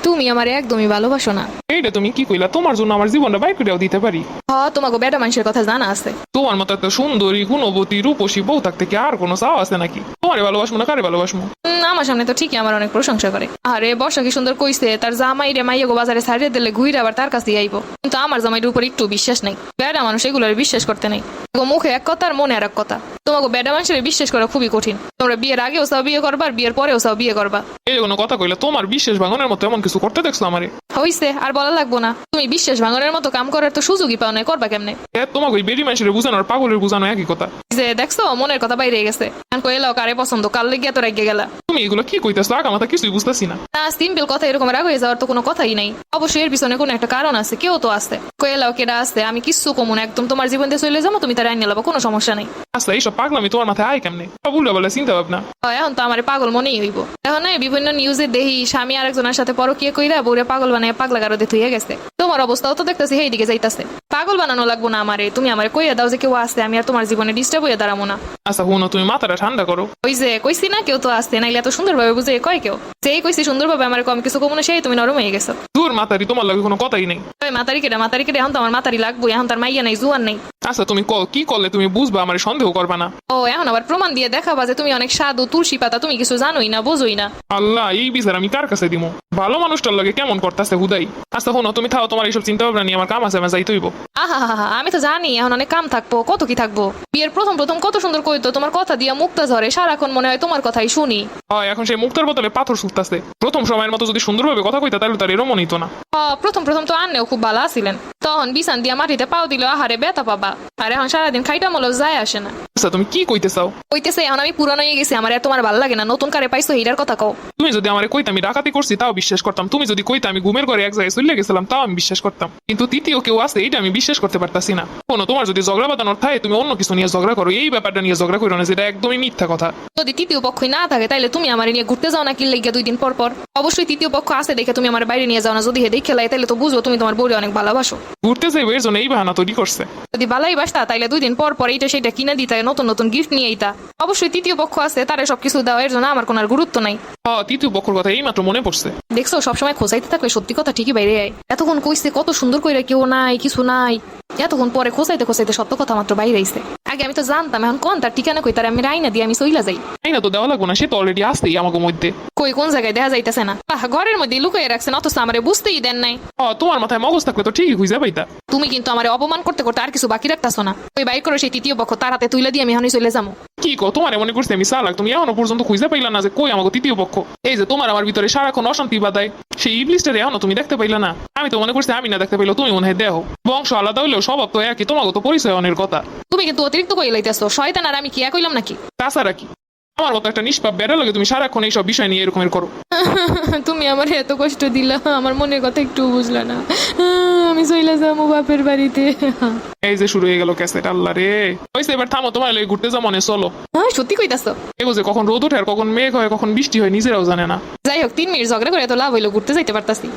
তুমি আমার একদমই ভালোবাসো না। এইটা তুমি কি কইলা? তোমার জন্য আমার জীবনটা বাইর করেও দিতে পারি। তোমাকে বেটা মানুষের কথা জানা আছে। তোমার মতো একটা সুন্দরী গুণবতী রূপসী বউ থাকতে কি আর কোনো চাও আছে নাকি? তোমারে ভালোবাসবো না কারে ভালোবাসবো? আমার সামনে তো ঠিকই আমার অনেক প্রশংসা করে। আরে বর্ষা কি সুন্দর কইছে, তার জামাই রে মাইয়া গো বাজারে ছাড়িয়ে দিলে ঘুরে আবার তার কাছে আইবো। কিন্তু আমার জামাইয়ের উপর একটু বিশ্বাস নাই। বেটা মানুষ এগুলোর বিশ্বাস করতে নাই। মুখে এক কথা আর মনে আর এক কথা। তোমাকে বেটা মানুষের বিশ্বাস করা খুবই কঠিন। তোমরা বিয়ের আগেও চাও বিয়ে করবা, আর বিয়ের পরেও চাও বিয়ে করবা। এই কোনো কথা কইলা? তোমার বিশ্বাস ভাঙনের মতো এমন কিছু করতে দেখছো আমারে? হইছে, আর বলা লাগবো না। তুমি বিশ্বাস ভাঙনের মতো কাম করার তো সুযোগই পাও না, করবা কেমনে? তোমাকে ওই বেরি মানুষের বুঝানোর পাগলের বুঝানো একই কথা। যে দেখছো মনের কথা বাইরে গেছে। কইলাও কারে পছন্দ, কাল লেগে তো রেগে গেলা। তুমি এগুলো কি কইতেছো? আগা মাথা কিছুই বুঝতেছি না। সিম্পল কথা এরকম রাগ হয়ে যাওয়ার তো কোনো কথাই নাই। অবশ্যই এর পিছনে কোনো একটা কারণ আছে, কেউ তো আছে। কইলাও কেডা আছে? আমি কিছু কমন একদম তোমার জীবন দিয়ে চলে যাবো, তুমি তার আইন নেলাবা, কোনো সমস্যা নাই। আচ্ছা এইসব পাগলামি তোমার মাথায় আয় কেমনে? উল্টা বলে চিন্তা ভাবনা। এখন তো আমার পাগল মনেই হইব। এখন বিভিন্ন নিউজে দেখি স্বামী আরেকজনের সাথে পরকীয়া কইরা বউরে পাগল বানায় পাগলা গারদে থুইয়া গেছে। তোমার অবস্থাও তো দেখতেছি সেই দিকে যাইতাছে। পাগল বানানো লাগবো না আমারে, তুমি আমারে কইয়া দাও যে কেউ আছে, আমি আর তোমার জীবনে ডিস্টার্ব হয়ে দাঁড়াবো না। আচ্ছা হুনো, তুমি মাথাটা ঠান্ডা করো। ওই যে কইছি না, কেউ তো আসছে, নাইলে এত সুন্দরভাবে বুঝে কয় কেউ। যেই কইছি সুন্দরভাবে আমার কম কিছু কমনে, সেই তুমি নরম হয়ে গেছো। দূর মাতারি, তোমার লাগে কোনো কথাই নেই। মাতারি কেটে এখন তো আমার মাতারি লাগবো। এখন তার মাইয়া নাই, জুয়ান নেই। আচ্ছা তুমি কি করলে তুমি বুঝবা? আমার সন্দেহ করবা না। এখন আবার প্রমাণ দিয়ে দেখাবা যে তুমি অনেক সাধু, তুলসী পাতা, তুমি কিছু জানোই না, বোঝোই না। আল্লাহ, এই বিচার আমি কার কাছে দিব? ভালো মানুষটার লাগে কেমন করতেছে হুদাই। আচ্ছা হুনো, তুমি থাও, তোমার এইসব চিন্তা ভাবনা নিয়ে আমার কাম আছে, আমি যাইতে হইব। আমি তো জানি এখন অনেক কাম থাকবো, কত কি থাকবো। বিয়ের প্রথম প্রথম কত সুন্দর কইতো, তোমার কথা দিয়া মুক্তা ঝরে, সারাক্ষণ মনে হয় তোমার কথাই শুনি। হয় এখন সেই মুক্তার বদলে পাথর ছুটতাছে। প্রথম সময়ের মতো যদি সুন্দরভাবে কথা কইতা তাহলে তার এরম নিত না। প্রথম প্রথম তো আন্নেও খুব ভালো আছিলেন। তখন বিছান দিয়া মাটিতে পাও দিল, আহারে ব্যথা পাবা। আর এখন সারাদিন খাইটা মলেও যায় আসে না। আচ্ছা তুমি কি কইতে চাও? কইতেছে এখন আমি পুরানো হয়ে গেছি, আমার আর তোমার ভালো লাগে না, নতুন কারে পাইছো এইটার কথা কও। তুমি যদি আমার কইতে আমি ডাকাতি করছি তাও বিশ্বাস করতাম। তুমি যদি কইতে আমি ঘুমের ঘরে এক জায়গায় চলে গেছিলাম তাও আমি বিশ্বাস করতাম। কিন্তু তৃতীয় কেউ আছে এইটা আমি বিশ্বাস করতে পারতাছি না। কোনো তোমার যদি ঝগড়া বাঁধানোর থাকে তুমি অন্য কিছু নিয়ে ঝগড়া করো, এই ব্যাপারটা নিয়ে ঝগড়া করো না, যেটা একদমই মিথ্যা কথা। যদি তৃতীয় পক্ষই না থাকে তাইলে তুমি আমার নিয়ে ঘুরতে যাও না কি লেগে 2 দিন পর পর? অবশ্যই তৃতীয় পক্ষ আছে দেখে তুমি আমার বাইরে নিয়ে যাও না। যদি হেদে খেলাই তাইলে তো বুঝবো তুমি তোমার বউরে অনেক ভালোবাসো। ঘুরতে যাইবো এর জন্য এই বাহানা তৈরি করছে। যদি বালাই বাসতা তাইলে 2 দিন পর পর এইটা সেটা কিনে দিতা, নতুন নতুন গিফট নিয়ে আইতা। অবশ্যই তৃতীয় পক্ষ আছে, তারে সবকিছু দাও, এর জন্য আমার কোনো আর গুরুত্ব নাই। তৃতীয় পক্ষর কথা এই মাত্র মনে পড়ছে। দেখছো সবসময় খোঁজাইতে থাকলে সত্যি কথা ঠিকই বাইরে আয়। এতক্ষণ কইছে কত সুন্দর কইরা কেউ নাই কিছু নাই, এতক্ষণ পরে খোঁজাইতে খোঁজাইতে সত্য কথা মাত্র বাইরে আইছে। আগে আমি তো জানতাম, এখন কোন তার ঠিকানা কই, তার আমি রাইনা দিয়ে আমি চইলা যাই। আইনা তো দেওয়া লাগবো না, সে তো অলরেডি আসতেই আমাকে মধ্যে। কই কোন জায়গায় দেখা যাইতেছে না। ঘরের মধ্যে লুকিয়ে রাখছেন, অথচ আমারে বুঝতেই দেন নাই। তোমার মাথায় মগজ থাকলে তো ঠিকই খুঁজে পাইতা। তুমি কিন্তু আমারে অপমান করতে করতে আর কিছু বাকি রাখতাছো না। ওই বাইক করে সেই তৃতীয় পক্ষ তার হাতে তুইলা দিয়ে আমি এখনই চলে যাবো। কি কো? তোমার মনে করছি আমি চালাক? তুমি এখনো পর্যন্ত খুঁজে পাইলা না যে কই আমাকে তৃতীয় পক্ষ? এই যে তোমার আমার ভিতরে সারাক্ষণ অশান্তি বাদায়, সেই ইবলিশটারে এখনো তুমি দেখতে পাইলা না? আমি তো মনে করছি আমি না দেখতে পাইলো, তুমি মনে হয় দেখো। বংশ আলাদা হইলেও স্বভাব তো একই, তোমাকে তো পরিচয় অনেক কথা। তুমি কিন্তু অতিরিক্ত কই লাইতেছো। শয়তান আর আমি কি এক হইলাম নাকি? তাছাড়া কি আমার মতো একটা নিষ্পাপ বেড়া লাগে তুমি সারাক্ষণ এইসব বিষয় নিয়ে এরকমের করো? তুমি আমার এত কষ্ট দিলা, আমার মনের কথা একটু বুঝলা না। আমি চইলা যাবো বাপের বাড়িতে। এই যে শুরু হয়ে গেল ক্যাসেট। আল্লাহ রে, হয়েছে এবার থামো, তোমার লাগে ঘুরতে যা মনে চলো। সত্যি কইতাছো? এগো যে কখন রোদ ওঠে আর কখন মেঘ হয় কখন বৃষ্টি হয় নিজেরাও জানে না। যাই হোক 3 মিনিট ঝগড়া করে এত লাভ হইলো, ঘুরতে যাইতে পারতাছি।